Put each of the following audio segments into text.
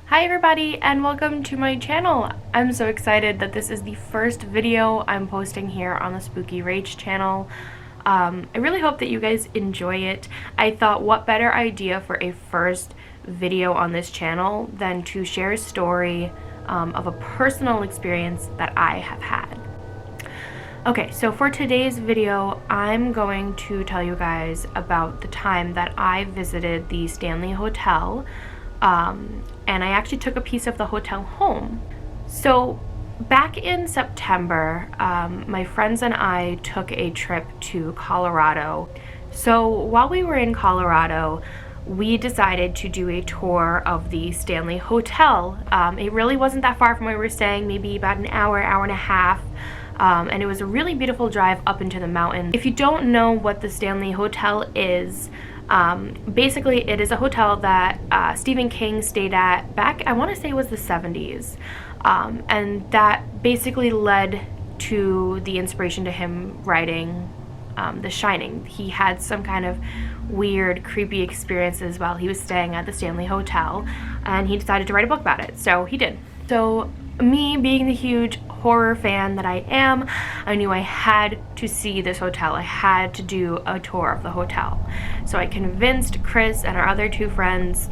Hi everybody and welcome to my channel. I'm so excited that this is the first video I'm posting here on the Spooky Rach channel. I really hope that you guys enjoy it. I thought what better idea for a first video on this channel than to share a story of a personal experience that I have had. Okay, so for today's video, I'm going to tell you guys about the time that I visited the Stanley Hotel, and I actually took a piece of the hotel home. So back in September, my friends and I took a trip to Colorado. So while we were in Colorado, we decided to do a tour of the Stanley Hotel. It really wasn't that far from where we were staying, maybe about an hour, hour and a half. And it was a really beautiful drive up into the mountains. If you don't know what the Stanley Hotel is, basically it is a hotel that Stephen King stayed at back, I want to say it was the 70s. And that basically led to the inspiration to him writing The Shining. He had some kind of weird, creepy experiences while he was staying at the Stanley Hotel, and he decided to write a book about it. So he did. So me being the huge horror fan that I am, I knew I had to see this hotel. I had to do a tour of the hotel. So I convinced Chris and our other two friends.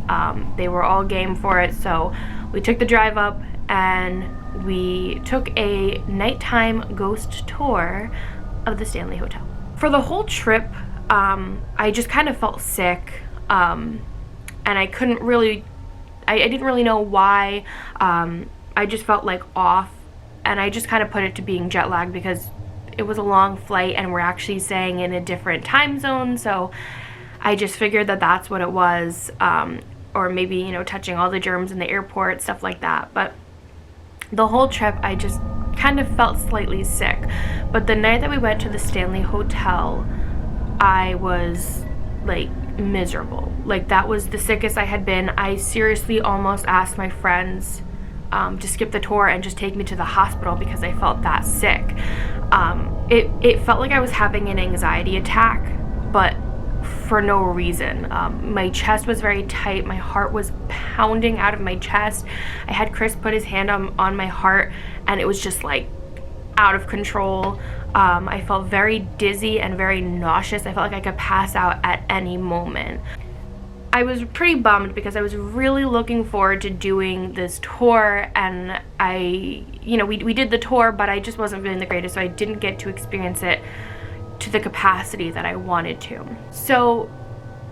They were all game for it. So we took the drive up and we took a nighttime ghost tour of the Stanley Hotel. For the whole trip, I just kind of felt sick, and I couldn't really, I didn't really know why. I just felt like off, and I just kind of put it to being jet lagged because it was a long flight and we're actually staying in a different time zone, so I just figured that that's what it was, or maybe, you know, touching all the germs in the airport, stuff like that. But the whole trip I just kind of felt slightly sick. But the night that we went to the Stanley Hotel, I was like miserable. Like, that was the sickest I had been. I seriously almost asked my friends to skip the tour and just take me to the hospital because I felt that sick. It felt like I was having an anxiety attack, but for no reason. My chest was very tight. My heart was pounding out of my chest. I had Chris put his hand on my heart, and it was just like out of control. I felt very dizzy and very nauseous. I felt like I could pass out at any moment. I was pretty bummed because I was really looking forward to doing this tour, and we did the tour, but I just wasn't feeling the greatest, so I didn't get to experience it to the capacity that I wanted to. So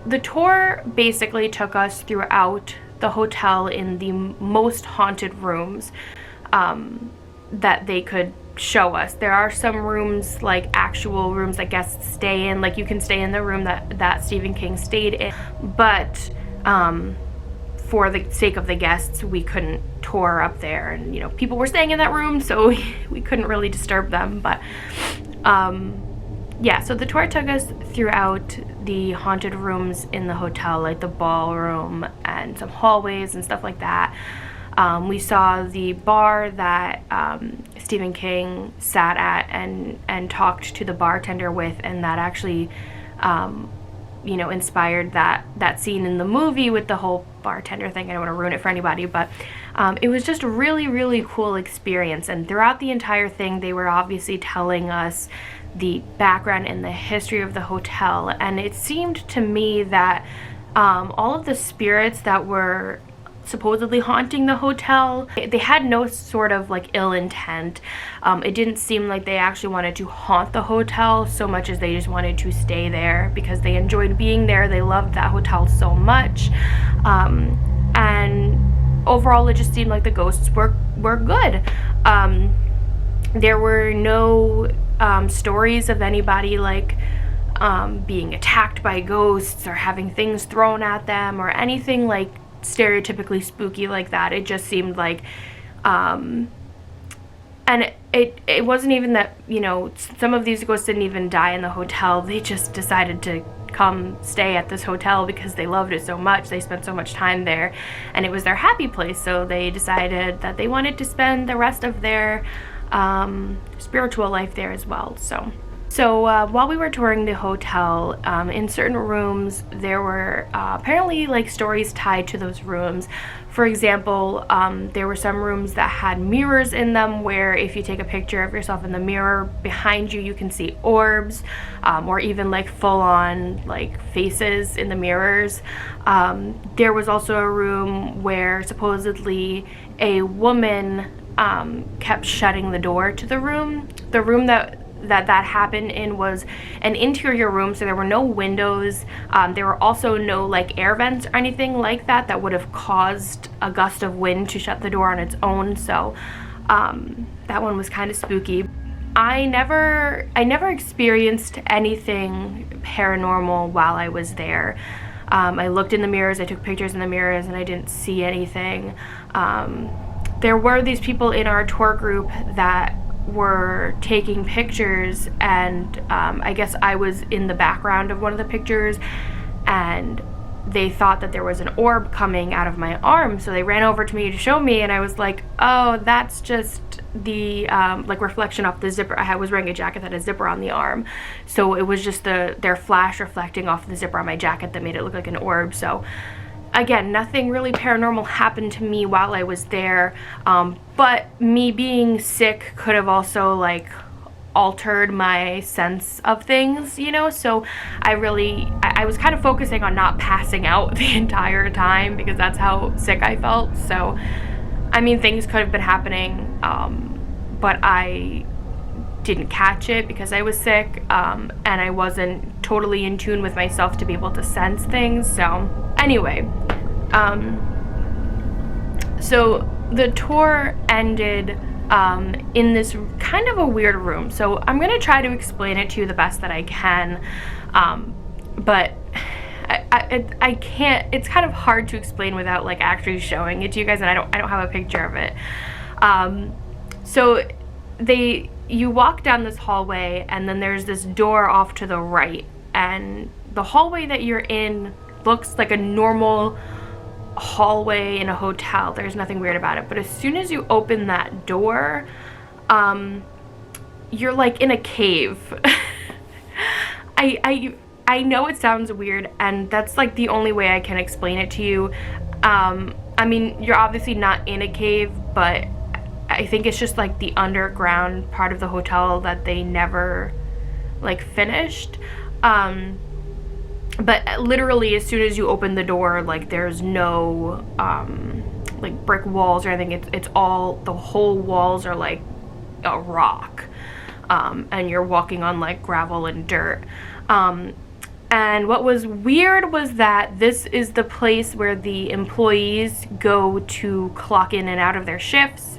the tour basically took us throughout the hotel in the most haunted rooms that they could show us. There are some rooms, like actual rooms that guests stay in, like you can stay in the room that Stephen King stayed in, but for the sake of the guests, we couldn't tour up there, and you know, people were staying in that room, so we couldn't really disturb them. But yeah, so the tour took us throughout the haunted rooms in the hotel, like the ballroom and some hallways and stuff like that. We saw the bar that Stephen King sat at and talked to the bartender with, and that actually, inspired that scene in the movie with the whole bartender thing. I don't want to ruin it for anybody, but it was just a really, really cool experience. And throughout the entire thing, they were obviously telling us the background and the history of the hotel. And it seemed to me that all of the spirits that were supposedly haunting the hotel, they had no sort of like ill intent. It didn't seem like they actually wanted to haunt the hotel so much as they just wanted to stay there because they enjoyed being there. They loved that hotel so much, and overall it just seemed like the ghosts were good. There were no stories of anybody like being attacked by ghosts or having things thrown at them or anything like stereotypically spooky like that. It just seemed like and it wasn't even that, you know, some of these ghosts didn't even die in the hotel. They just decided to come stay at this hotel because they loved it so much. They spent so much time there and it was their happy place, so they decided that they wanted to spend the rest of their spiritual life there as well. So So while we were touring the hotel, in certain rooms, there were apparently like stories tied to those rooms. For example, there were some rooms that had mirrors in them where if you take a picture of yourself in the mirror behind you, you can see orbs, or even like full-on like faces in the mirrors. There was also a room where supposedly a woman kept shutting the door to the room. The room that happened in was an interior room, so there were no windows. There were also no like air vents or anything like that that would have caused a gust of wind to shut the door on its own. So that one was kind of spooky. I never experienced anything paranormal while I was there. I looked in the mirrors, I took pictures in the mirrors, and I didn't see anything. There were these people in our tour group that were taking pictures, and I guess I was in the background of one of the pictures, and they thought that there was an orb coming out of my arm, so they ran over to me to show me, and I was like, oh, that's just the like reflection off the zipper. I was wearing a jacket that had a zipper on the arm, so it was just their flash reflecting off the zipper on my jacket that made it look like an orb. So again, nothing really paranormal happened to me while I was there, but me being sick could have also like altered my sense of things, you know. So I was kind of focusing on not passing out the entire time because that's how sick I felt. So I mean, things could have been happening, but I didn't catch it because I was sick, and I wasn't totally in tune with myself to be able to sense things. So anyway, so the tour ended in this kind of a weird room. So I'm gonna try to explain it to you the best that I can, but I can't. It's kind of hard to explain without like actually showing it to you guys, and I don't have a picture of it. So you walk down this hallway, and then there's this door off to the right, and the hallway that you're in looks like a normal hallway in a hotel. There's nothing weird about it, but as soon as you open that door, you're like in a cave. I know it sounds weird, and that's like the only way I can explain it to you. I mean, you're obviously not in a cave, but I think it's just like the underground part of the hotel that they never like finished. But literally as soon as you open the door, like there's no like brick walls or anything. It's all, the whole walls are like a rock, and you're walking on like gravel and dirt. And what was weird was that this is the place where the employees go to clock in and out of their shifts,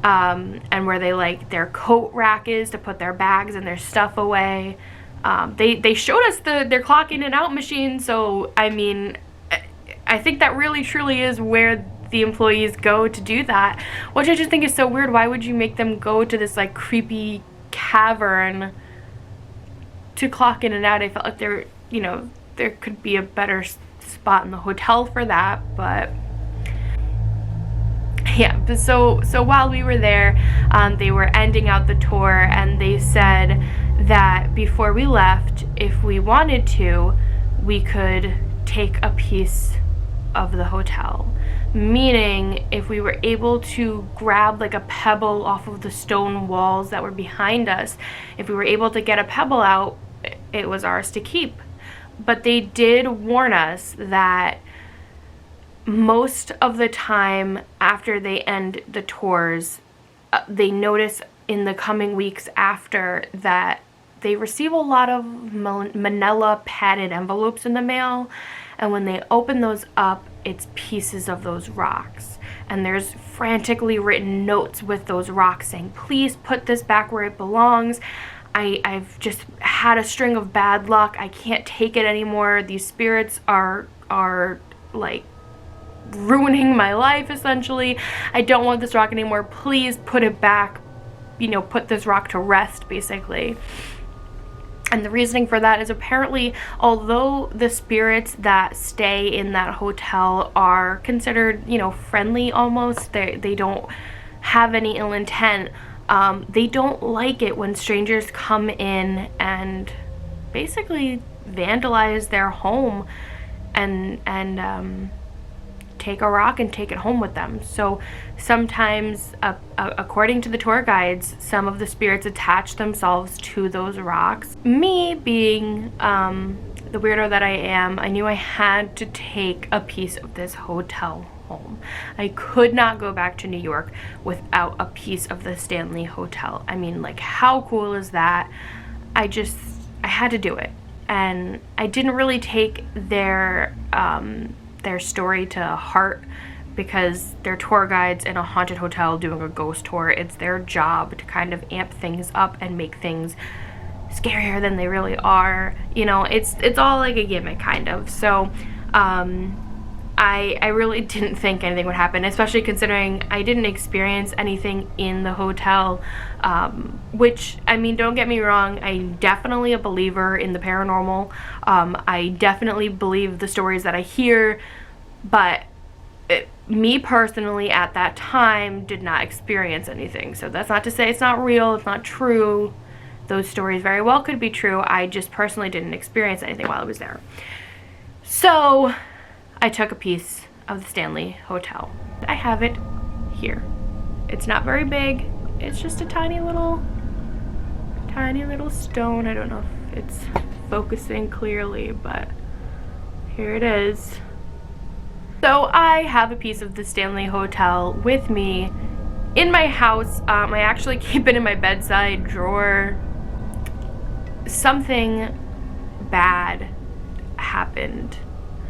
and where they like their coat rack is to put their bags and their stuff away. They showed us their clock in and out machine, so I mean, I think that really truly is where the employees go to do that, which I just think is so weird. Why would you make them go to this like creepy cavern to clock in and out? I felt like there could be a better spot in the hotel for that, but yeah. But so while we were there, they were ending out the tour, and they said that before we left, if we wanted to, we could take a piece of the hotel. Meaning, if we were able to grab like a pebble off of the stone walls that were behind us, if we were able to get a pebble out, it was ours to keep. But they did warn us that most of the time after they end the tours, they notice in the coming weeks after that they receive a lot of manila padded envelopes in the mail, and when they open those up, it's pieces of those rocks, and there's frantically written notes with those rocks saying, please put this back where it belongs. I've just had a string of bad luck. I can't take it anymore. These spirits are like ruining my life, essentially. I don't want this rock anymore. Please put it back. Put this rock to rest, basically. And the reasoning for that is apparently, although the spirits that stay in that hotel are considered, friendly almost, they don't have any ill intent, They don't like it when strangers come in and basically vandalize their home and take a rock and take it home with them. So sometimes, according to the tour guides, some of the spirits attach themselves to those rocks. Me being the weirdo that I am, I knew I had to take a piece of this hotel home. I could not go back to New York without a piece of the Stanley Hotel. I mean, like, how cool is that? I had to do it. And I didn't really take their story to heart, because they're tour guides in a haunted hotel doing a ghost tour. It's their job to kind of amp things up and make things scarier than they really are. You know, it's all like a gimmick, kind of. So I really didn't think anything would happen, especially considering I didn't experience anything in the hotel, which, I mean, don't get me wrong, I'm definitely a believer in the paranormal. I definitely believe the stories that I hear, but me personally at that time did not experience anything. So that's not to say it's not real, it's not true. Those stories very well could be true. I just personally didn't experience anything while I was there. So I took a piece of the Stanley Hotel. I have it here. It's not very big. It's just a tiny little stone. I don't know if it's focusing clearly, but here it is. So I have a piece of the Stanley Hotel with me in my house. I actually keep it in my bedside drawer. Something bad happened.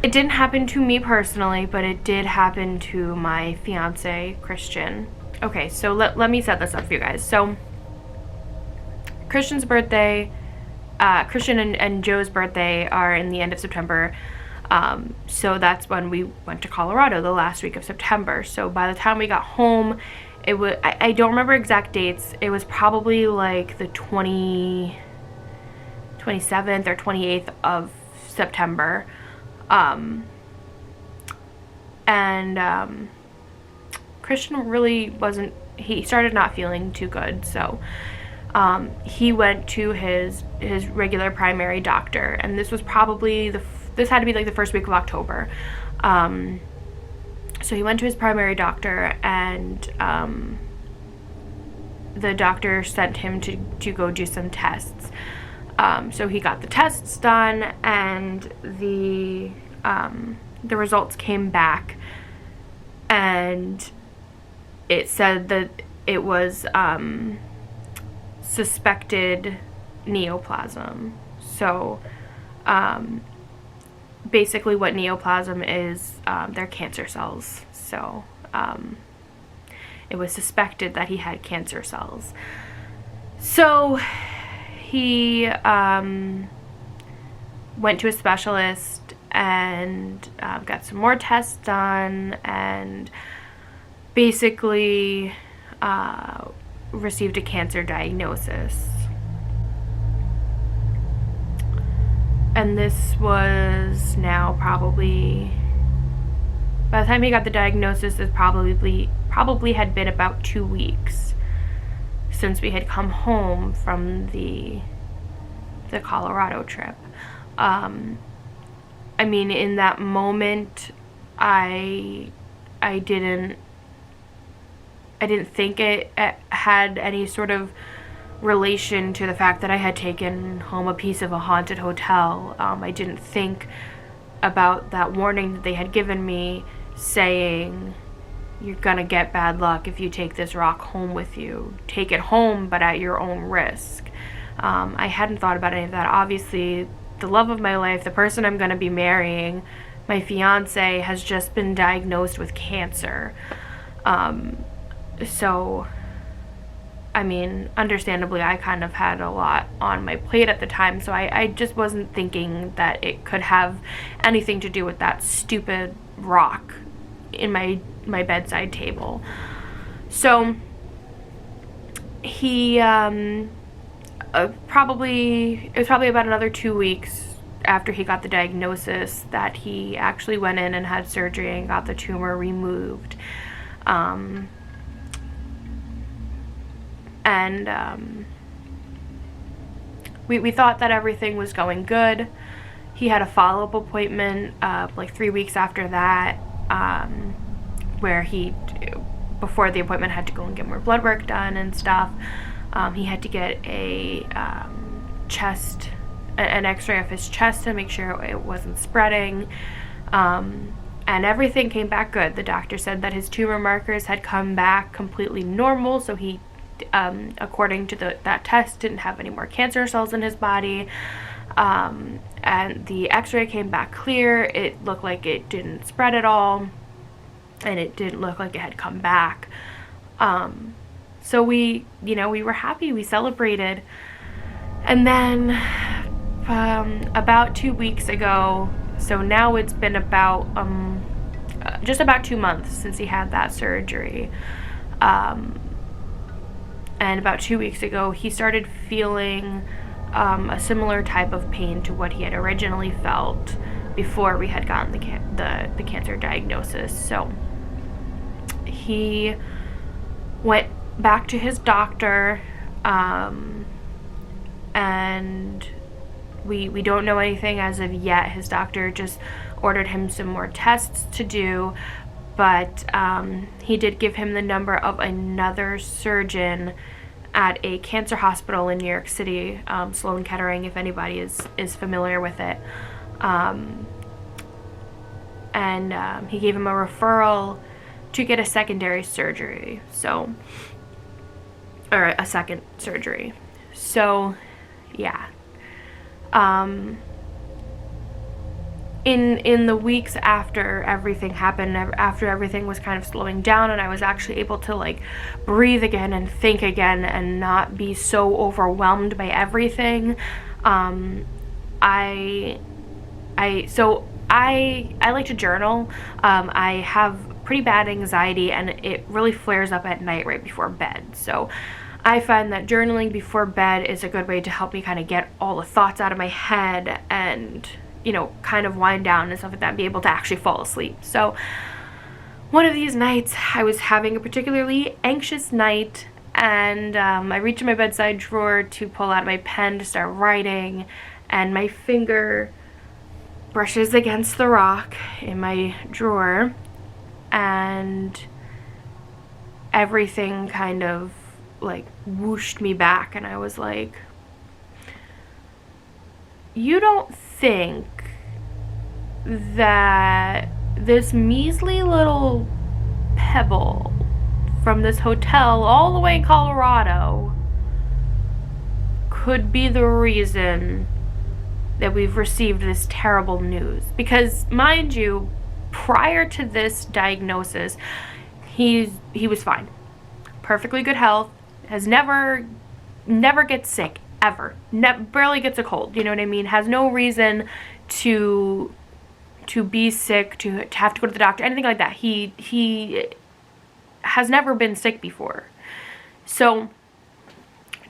It didn't happen to me personally, but it did happen to my fiance, Christian. Okay, so let me set this up for you guys. So Christian's birthday, Christian and Joe's birthday are in the end of September. So that's when we went to Colorado, the last week of September. So by the time we got home, it was, I don't remember exact dates. It was probably like the 27th or 28th of September. Christian really wasn't, he started not feeling too good. So he went to his regular primary doctor, and this was probably this had to be like the first week of October. So he went to his primary doctor, and the doctor sent him to go do some tests. So he got the tests done, and the results came back, and it said that it was suspected neoplasm. So basically what neoplasm is, they're cancer cells. So it was suspected that he had cancer cells. So he went to a specialist and got some more tests done, and basically received a cancer diagnosis. And this was now probably, by the time he got the diagnosis, it probably had been about 2 weeks since we had come home from the Colorado trip. I mean, in that moment, I didn't think it had any sort of relation to the fact that I had taken home a piece of a haunted hotel. I didn't think about that warning that they had given me, saying, you're gonna get bad luck if you take this rock home with you. Take it home, but at your own risk. I hadn't thought about any of that. Obviously, the love of my life, the person I'm gonna be marrying, my fiance, has just been diagnosed with cancer. So, I mean, understandably, I kind of had a lot on my plate at the time, so I just wasn't thinking that it could have anything to do with that stupid rock in my bedside table. So he it was probably about another 2 weeks after he got the diagnosis that he actually went in and had surgery and got the tumor removed. and we thought that everything was going good. He had a follow-up appointment like 3 weeks after that, where he, before the appointment, had to go and get more blood work done and stuff. He had to get an x-ray of his chest to make sure it wasn't spreading, and everything came back good. The doctor said that his tumor markers had come back completely normal, so he, according to that test, didn't have any more cancer cells in his body, and the x-ray came back clear. It looked like it didn't spread at all, and it didn't look like it had come back. So we were happy, we celebrated. And then about 2 weeks ago, so now it's been about just about 2 months since he had that surgery, and about 2 weeks ago he started feeling a similar type of pain to what he had originally felt before we had gotten the cancer diagnosis. So he went back to his doctor, and we don't know anything as of yet. His doctor just ordered him some more tests to do, but he did give him the number of another surgeon at a cancer hospital in New York City, Sloan Kettering, if anybody is familiar with it. And he gave him a referral to get a secondary surgery, or a second surgery. So yeah, in the weeks after everything happened, after everything was kind of slowing down and I was actually able to like breathe again and think again and not be so overwhelmed by everything, I like to journal. I have pretty bad anxiety, and it really flares up at night right before bed. So I find that journaling before bed is a good way to help me kind of get all the thoughts out of my head and, kind of wind down and stuff like that, and be able to actually fall asleep. So one of these nights I was having a particularly anxious night, and I reached in my bedside drawer to pull out my pen to start writing, and my finger brushes against the rock in my drawer, and everything kind of like whooshed me back, and I was like, you don't think that this measly little pebble from this hotel all the way in Colorado could be the reason that we've received this terrible news? Because, mind you, prior to this diagnosis, he was fine, perfectly good health, has never gets sick ever, barely gets a cold, you know what I mean, has no reason to be sick, to have to go to the doctor, anything like that. He has never been sick before. So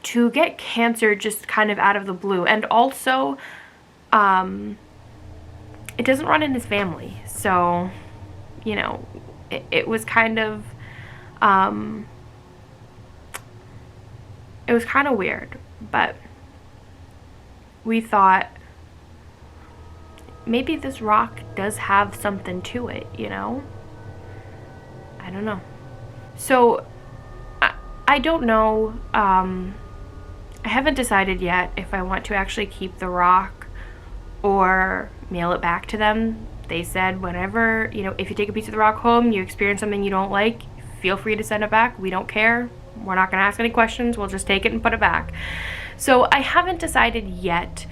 to get cancer just kind of out of the blue, and also it doesn't run in his family, so it was kind of it was kind of weird. But we thought maybe this rock does have something to it, I don't know. So I don't know. I haven't decided yet if I want to actually keep the rock or mail it back to them. They said whenever, if you take a piece of the rock home, you experience something you don't like, feel free to send it back. We don't care. We're not going to ask any questions. We'll just take it and put it back. So I haven't decided yet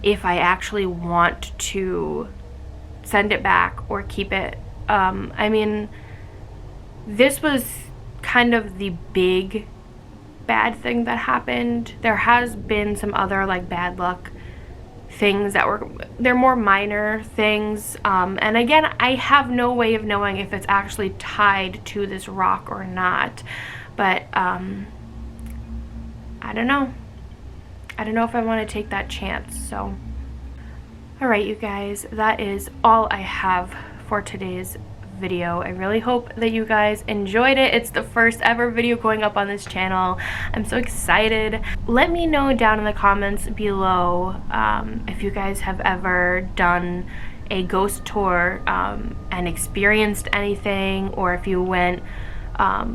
if I actually want to send it back or keep it. I mean, this was kind of the big bad thing that happened. There has been some other like bad luck things they're more minor things, and again, I have no way of knowing if it's actually tied to this rock or not, but I don't know if I want to take that chance. So alright, you guys, that is all I have for today's video. I really hope that you guys enjoyed it. It's the first ever video going up on this channel. I'm so excited. Let me know down in the comments below if you guys have ever done a ghost tour and experienced anything, or if you went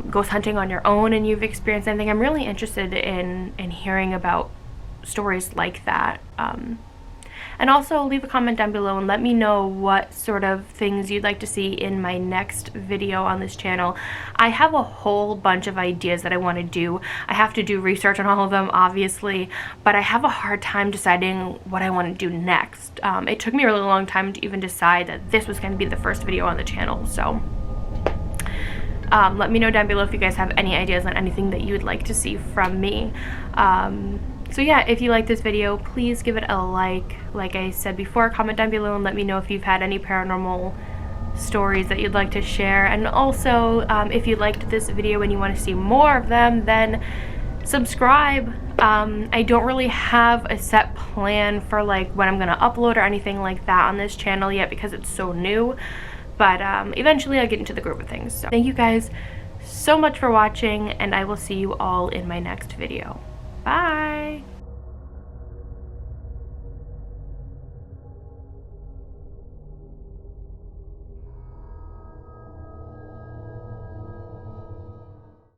ghost hunting on your own and you've experienced anything. I'm really interested in hearing about stories like that. And also leave a comment down below and let me know what sort of things you'd like to see in my next video on this channel. I have a whole bunch of ideas that I want to do. I have to do research on all of them, obviously, but I have a hard time deciding what I want to do next. It took me a really long time to even decide that this was going to be the first video on the channel, so let me know down below if you guys have any ideas on anything that you would like to see from me. So yeah, if you like this video, please give it a like. Like I said before, comment down below and let me know if you've had any paranormal stories that you'd like to share. And also, if you liked this video and you want to see more of them, then subscribe. I don't really have a set plan for like when I'm gonna upload or anything like that on this channel yet because it's so new. But eventually I'll get into the groove of things. So thank you guys so much for watching, and I will see you all in my next video. Bye!